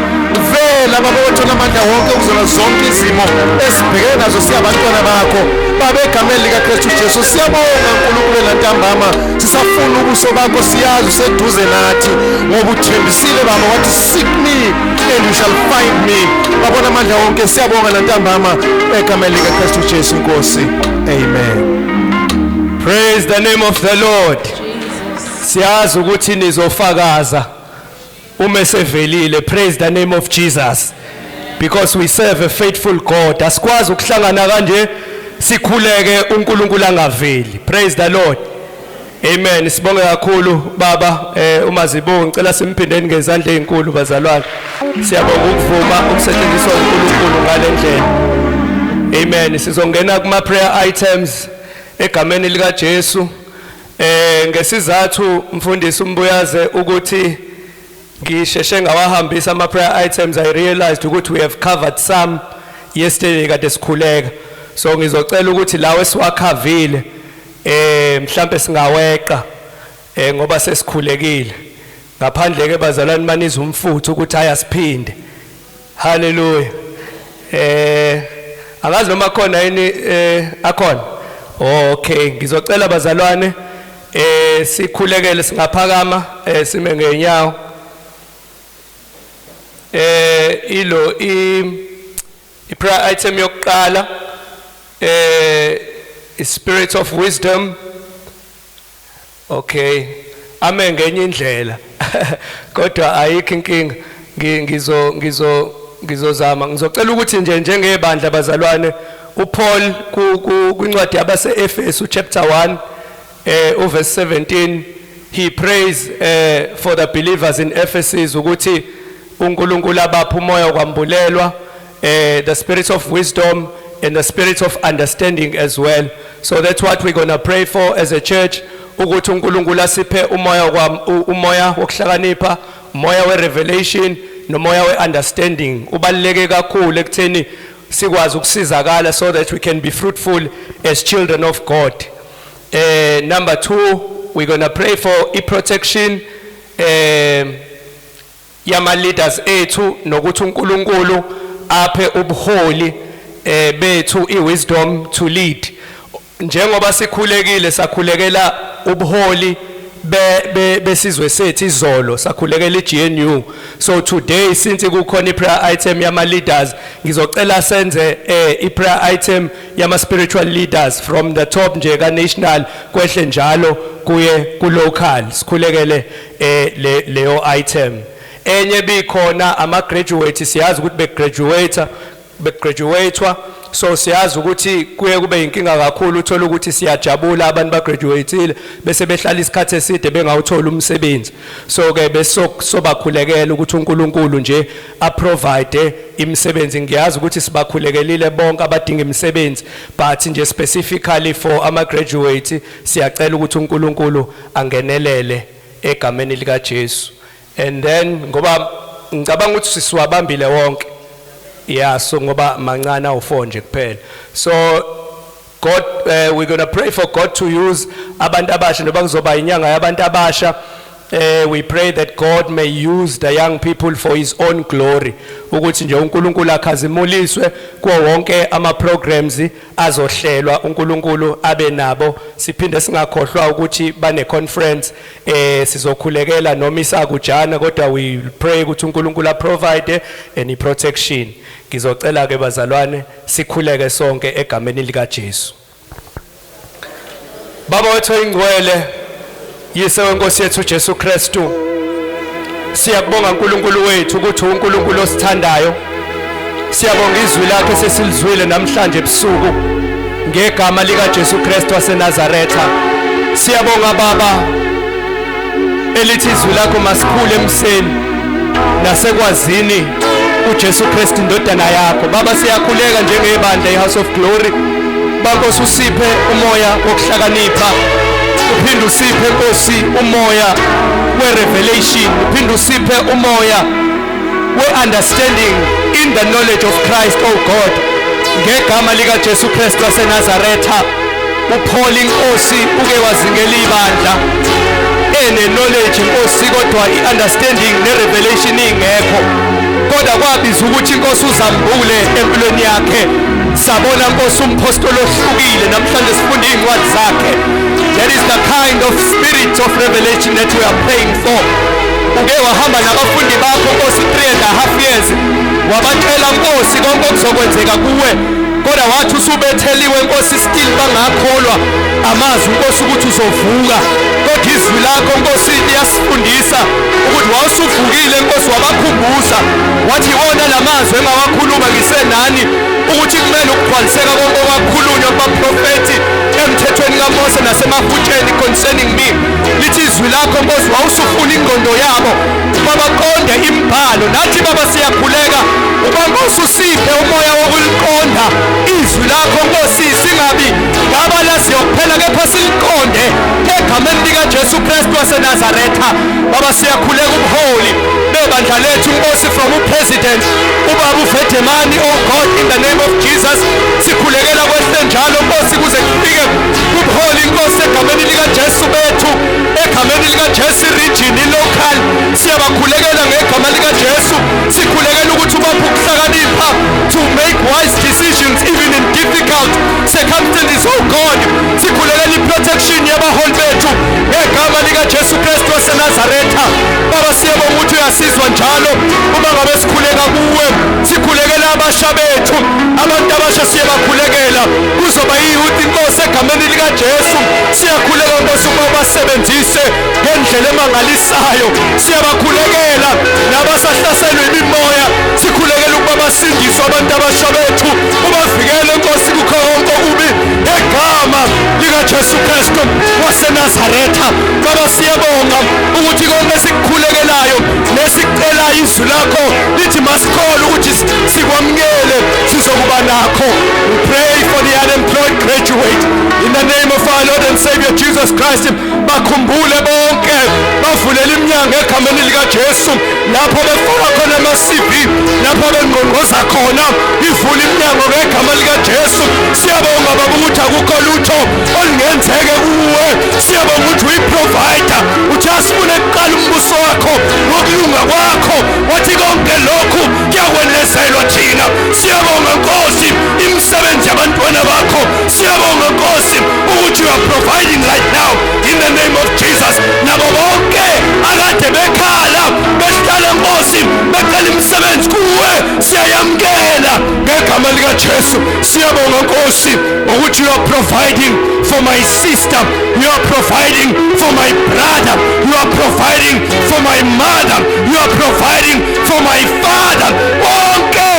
vela baba wethu namandla wonke ukuzona zonke izimo esibhekene nazo siyabantwana bakho. Baba egameni likaKristu Jesu siyabonga uNkulunkulu lantambama, sisafuna ubuso bakho, siyazi useduze nathi ngoba uthembisile baba wathi seek me and you shall find me. Babona amandla wonke siyabonga lantambama egameni likaKristu Jesu Nkosi. Amen. Praise the name of the Lord. Siyazi ukuthi nizofakaza uma sevelile. Praise the name of Jesus. Because we serve a faithful God. Asikwazi ukuhlangana kanje sikhuleke uNkulunkulu angaveli. Praise the Lord. Amen. Sibonge kakhulu baba uMazibongo, ngicela simphindeni ngezandla ezinkulu bazalwane. Siyabonga ukuvuma ukusetshenziswa uNkulunkulu ngalendlela. Amen. Sizongena kuma prayer items egameni lika Jesu. Ngesizathu mfundisi umbuyaze ukuthi ngisheshe ngawahambisa ama prayer items, I realized ukuthi we have covered some yesterday kade sikhuleka. So ngizocela ukuthi lawe siwakhavile mhlambe singaweqa ngoba sesikhulekile. Ngaphandle ke bazalwane maniza umfutho ukuthi ayasiphinde. Hallelujah. Angazi noma khona yini akhona. Okay, ngizocela bazalwane sikhulekele singaphakama sime ngenyawo. Ilo I prayer item yokuqala spirit of wisdom. Okay, ame ngenye indlela kodwa ayikho inkinga. Ngizozama ngizocela ukuthi nje njengebandla bazalwane uPaul kwincwadi yabase Efesu chapter 1 verse 17 he prays for the believers in Ephesus ukuthi uNkulunkulu abapha umoya kwambulelwa, the spirit of wisdom and the spirit of understanding as well. So that's what we're going to pray for as a church, ukuthi uNkulunkulu asiphe umoya wokuhlakanipha, umoya we-revelation nomoya we-understanding. Ubaluleke kakhulu ekutheni sikwazi ukusizakala so that we can be fruitful as children of God. Number 2, we're going to pray for protection yama leaders ethu nokuthi uNkulunkulu aphe ubuholi bethu wisdom to lead. Njengoba sikhulekile sakhulekela ubuholi besizwe sethu izolo, sakhulekela iGNU. So today since kukhona iprayer item yama leaders, ngizocela senze iprayer item yama spiritual leaders from the top nje ka national kwehle njalo kuye ku local, sikhulekele leyo item. Enye bikhona ama graduates, siyazi ukuthi begraduatewa, so siyazi ukuthi kuye kube inkinga kakhulu uthola ukuthi siyajabula abantu ba graduateile bese behlala isikhathi eside bengawuthola umsebenzi. So ke besobakhulekela ukuthi uNkulunkulu nje aprovide imisebenzi. Ngiyazi ukuthi sibakhulekelile bonke abadinga imisebenzi, but nje specifically for ama graduates siyacela ukuthi uNkulunkulu angenelele egameni lika Jesu. And then ngoba ngicabanga ukuthi sisiwabambile wonke, yeah, so ngoba mancane awu4 nje kuphela. So God, we're going to pray for God to use abantu abasha ngoba kuzoba inyanga yabantu abasha. We pray that God may use the young people for his own glory, ukuthi nje uNkulunkulu akhazimuliswe kuwo wonke ama programs azohlelwa, uNkulunkulu abe nabo. Siphinde singakhohlwa ukuthi bane conference sizokhulekela noma isakujana, kodwa we pray ukuthi uNkulunkulu provide any protection. Ngizocela ke bazalwane sikhuleke sonke egameni lika Jesu. Baba wethu ingcwele, Yise wenkosi yethu Jesu Kristu, siyabonga uNkulunkulu wethu ukuthi uNkulunkulu osithandayo. Siyabonga izwi lakhe sesilizwile namhlanje ebusuku ngegama lika Jesu Kristu waseNazaretha. Siyabonga Baba elithi izwi lakho masikhule emseni nasekwazini uJesu Kristu indodana yakho. Baba siyakhuleka njengebandla iHouse of Glory, Baba usiphe umoya wokuhlakanipha, uphinde usiphe Nkosi umoya we-revelation, uphinde usiphe umoya we-understanding in the knowledge of Christ, oh God, ngegama lika Jesu Kristu waseNazaretha. uPaul inkosi uke wazingela ibandla ene-knowledge Nkosi, kodwa i-understanding ne-revelation ingekho, kodwa kwabiza ukuthi inkosi uzambule empilweni yakhe. Sabona Nkosi umpostoli ohlukile, namhlanje sifunda iy'ncwadi zakhe. That is the kind of spirit of revelation that we are praying for. Uke wahamba nabafundi bakho Nkosi 3.5 years, wabatshela Nkosi konke okuzokwenzeka kuwe, kodwa wathi usubetheliwe Nkosi still bangakholwa amazwi Nkosi ukuthi uzovuka. Kodwa izwi lakho Nkosi liyasifundisa ukuthi wawusuvukile Nkosi, wabakhumbuza wathi wona lamazwi engawakhuluma ngisenani ukuthi kumele ukugcwaliseka konke okwakhulunywa kubaprofethi emthethweni kaMose nasemafutsheni concerning me. Lithi izwi lakho Nkosi wawusufuna ingqondo yabo babaqonde imbhalo. Nathi Baba siyakhuleka uba Nkosi usiphe umoya wokuliqonda izwi lakho Nkosi, singabi ngabalaziyo kuphela kepha siliqonde egameni likaJesu Kristu waseNazaretha. Baba siyakhuleka ubuholi bebandla lethu Nkosi, from upresident ubaba uVedemani, oh God, in the name of Jesus sikhulekela kwehle njalo Nkosi kuze kufike ubuholi Nkosi egameni likaJesu bethu, egameni likaJesu region local. Siyabakhulekela ngegama likaJesu, sikhulekela ukuthi ubaphe ukuhlakanipha to make wise decisions even in difficult circumstances. Oh God, sikhulekela iprotection yabaholi bethu ngegama likaJesu Kristu waseNazaretha. Baba siyabonga ukuthi uyasizwa njalo uma ngabe sikhuleka kuwe. Sikhulekela abasha bethu, abantu abasha siyabakhulekela kuzoba yiyouth Nkosi egameni likaJesu. Siyakhuleka Nkosi ukuba basebenzise ngendlela emangalisayo. Siyabakhulekela nabasahlaselwe imimoya, sikhulekela ukuba basindiswe abantu abasha bethu, ubavikele Nkosi kukho konke okubi egama likaJesu Kristu waseNazaretha. Baba siyabonga ukuthi konke sikukhulekelayo nesicelayo izwi lakho lithi masikholwe ukuthi sikwamukele sizokuba nakho. We pray for the unemployed graduate in the name of our Lord and Savior Jesus Christ. Bakhumbule bonke, bavulela iminyango egameni likaJesu. Lapho befaka khona ama-CV, lapho bengqongqoza khona, ivula iminyango ngegama likaJesu. Siyabonga Baba ukuthi akukho lutho olungenzeke kuwe. Siyabonga ukuthi uyi-provider, uthi asifune kuqala umbuso wakho ngokulunga kwakho, wathi konke lokhu kuyakwenezelwa thina. Siyabonga Nkosi imisebenzi yabantwana bakho. Siyabonga Nkosi ukuthi you are providing right now in the name of Jesus. Nabo bonke akade bekhala behlala Nkosi becela imisebenzi kuwe, siyayamkela ngegama likaJesu. Siyabonga Nkosi ukuthi you are providing for my sister, you are providing for my brother, you are providing for my mother, you are providing for my father. Bonke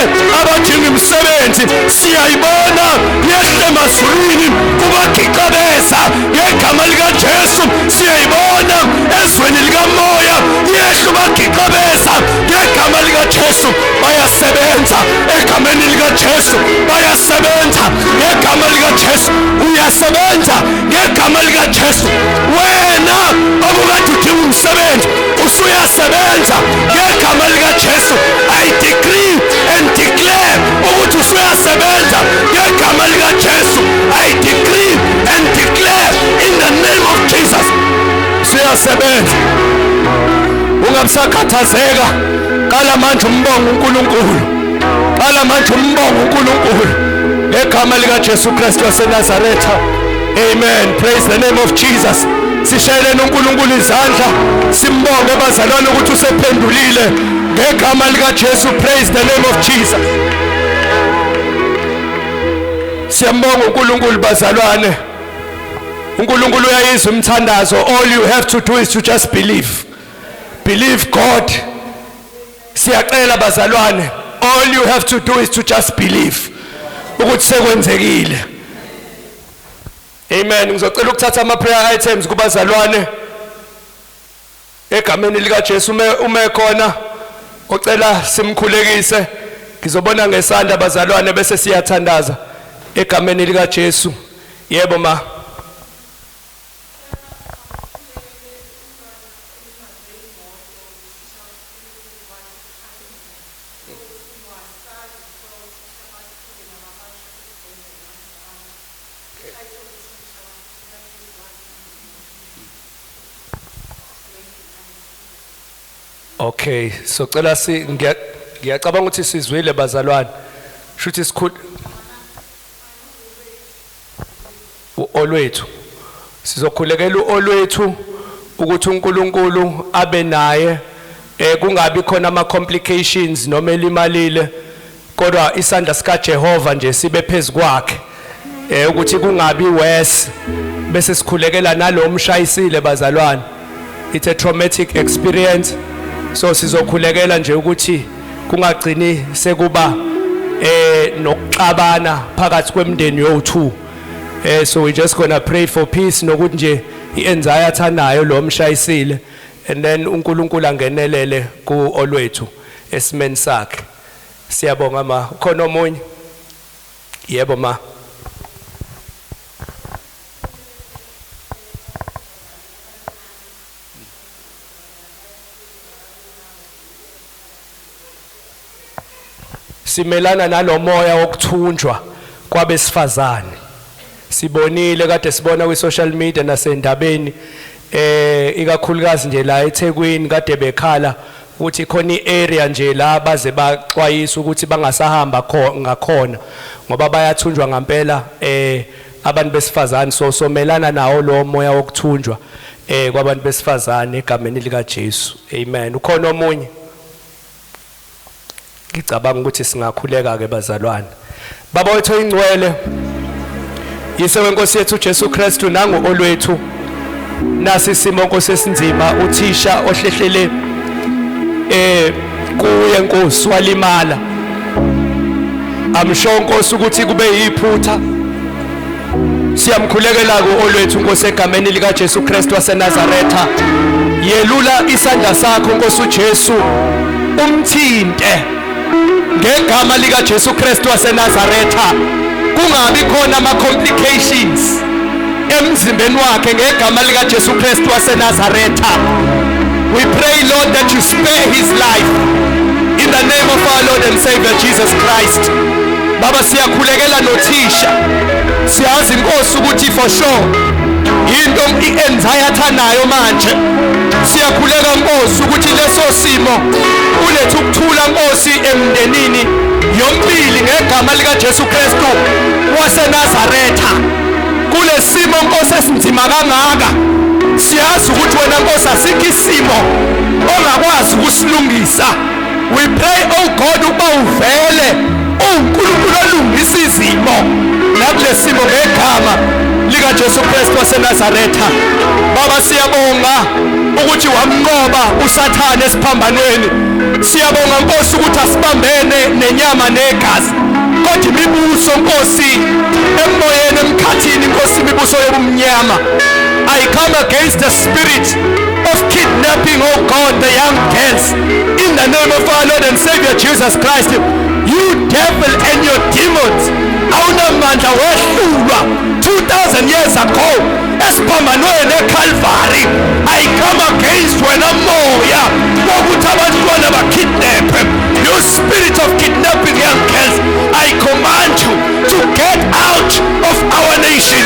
abadinga imisebenzi siyayibona yehle emazulwini ubakhiqabeza ngegama likaJesu. Siyayibona ezweni likamoya yehle ubakhiqabeza ngegama likaJesu. Bayasebenza egameni likaJesu, bayasebenza ngegama likaJesu, uyasebenza ngegama likaJesu. Wena obukade udinga umsebenzi usuyasebenza ngegama likaJesu. I decree and declare ukuthi usuyasebenza ngegama likaJesu. I decree and declare in the name of Jesus. Siyasebenza. Ungabusakhathazeka, qala manje umbonga uNkulunkulu, qala manje umbonga uNkulunkulu ngegama likaJesu Kristu waseNazaretha. Amen. Praise the name of Jesus. Sishayeleni uNkulunkulu izandla, simbonge bazalwane ukuthi usephendulile ngegama likaJesu. Praise the name of Jesus. Siyambonga uNkulunkulu bazalwane. uNkulunkulu uyayizwa umthandazo. All you have to do is to just believe. Believe God. Siyacela bazalwane, all you have to do is to just believe ukuthi sekwenzekile. Amen. Ngizocela ukuthatha ama prayer items kubazalwane egameni likaJesu. Uma khona ocela simkhulekise, ngizobona ngesandla bazalwane bese siyathandaza egameni likaJesu. Yebo ma. Okay, so cela ngiyacabanga ukuthi sizwile bazalwane. Shuthi sikhulu olwethu. Sizokhulekela olwethu ukuthi uNkulunkulu abe naye, kungabi khona ama complications noma elimalile, kodwa isandla sika Jehova nje sibe phezukwakhe, ukuthi kungabi worse. Bese sikhulekela nalo mshayisile bazalwane. It's a traumatic experience. So sizokhulekela nje ukuthi kungagcini sekuba nokuxabana phakathi kwemndeni yothu. So we just gonna pray for peace nokuthi nje ianxiety anayo lo mshayisile, and then uNkulunkulu angenelele ku olwethu esimeni sakhe. Siyabonga ma. Ukhona omunye? Yebo ma. Simelana nalomoya wokuthunjwa kwabesifazane. Sibonile kade sibona kwi social media nasendabeni ikakhulukazi nje la eThekwini kade bekhala ukuthi khona iarea nje la baze baxwayisa ukuthi bangasahamba ngakhona ngoba bayathunjwa ngempela abantu besifazane. So somelana nawo lo moya wokuthunjwa kwabantu besifazane egameni lika Jesu. Amen. Ukhona omunye? Ngicabanga ukuthi singakhuleka ke bazalwane. Baba wethu ingcwele, yise wenkosi yethu Jesu Kristu nangu olwethu nasi simo Nkosi esinzima, uthisha ohlehlele kuye Nkosi walimala. Amsho Nkosi ukuthi kube yiphutha. Siyamkhulekela ku olwethu Nkosi egameni lika Jesu Kristu waseNazaretha. Yelula isandla sakho Nkosi uJesu, umthinte ngegama lika Jesu Kristu waseNazaretha. Kungabi khona ama complications emzimbeni wakhe ngegama lika Jesu Kristu waseNazaretha. We pray Lord that you spare his life in the name of our Lord and Savior Jesus Christ. Baba siyakhulekela nothisha. Siyazi Nkosi ukuthi for sure into ianxiety anayo manje. Siyakhuleka Nkosi ukuthi leso simo ulethe ukuthula Nkosi emndenini yombili ngegama lika Jesu Kristu waseNazaretha. Kule simo Nkosi esinzima kangaka, siyazi ukuthi wena Nkosi asikho isimo ongakwazi ukusilungisa. We pray oh God ukuba uvele uNkulunkulu olungisa izimo nakule simo ngegama lika Jesu Kristu waseNazaretha. Baba siyabonga ukuthi wamnqoba uSathane esiphambanweni. Siyabonga Nkosi ukuthi asibambene nenyama negazi, kodwa imibuso Nkosi emoyeni emkhathini Nkosi, imibuso yobumnyama. I come against the spirit of kidnapping, oh God, the young girls in the name of our Lord and Savior Jesus Christ. You devil and your demons, awunamandla wehlulwa 2000 years ago esiphambanweni eCalvary. I come against wena moya wokuthi abantwana bakidnapwe. You spirit of kidnapping young girls, I command you to get out of our nation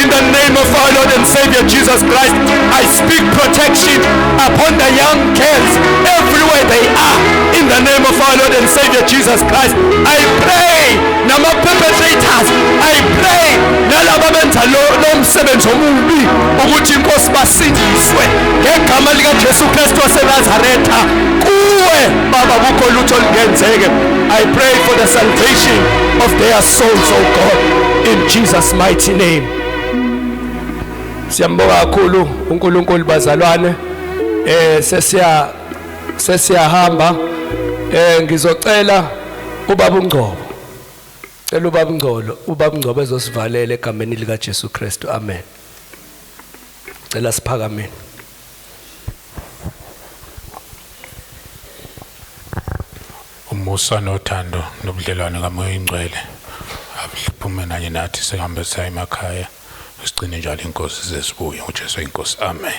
in the name of our Lord and Savior Jesus Christ. I speak protection upon the young girls everywhere they are in the name of our Lord and Savior Jesus Christ. I pray nama perpetrators, I pray nalabo benza lo msebenzi omubi ukuthi Nkosi basindiswe ngegama lika Jesu Kristu waseNazaretha. Kuwe Baba kukho lutho lungenzeke. I pray for the salvation of their souls, oh God, in Jesus mighty name. Siyambonga kakhulu uNkulunkulu bazalwane. Sesiyahamba. Ngizocela ubaba uNgcobo. Cela ubaba uNgcobo ezosivalela egameni lika Jesu Kristu. Amen. Cela siphakameni. Umusa nothando nobudlelwane kaMoya Ingcwele abuphume nanye nathi sihambe saya emakhaya, sigcine njalo inkosi zesibuye uJesu inkosi. Amen.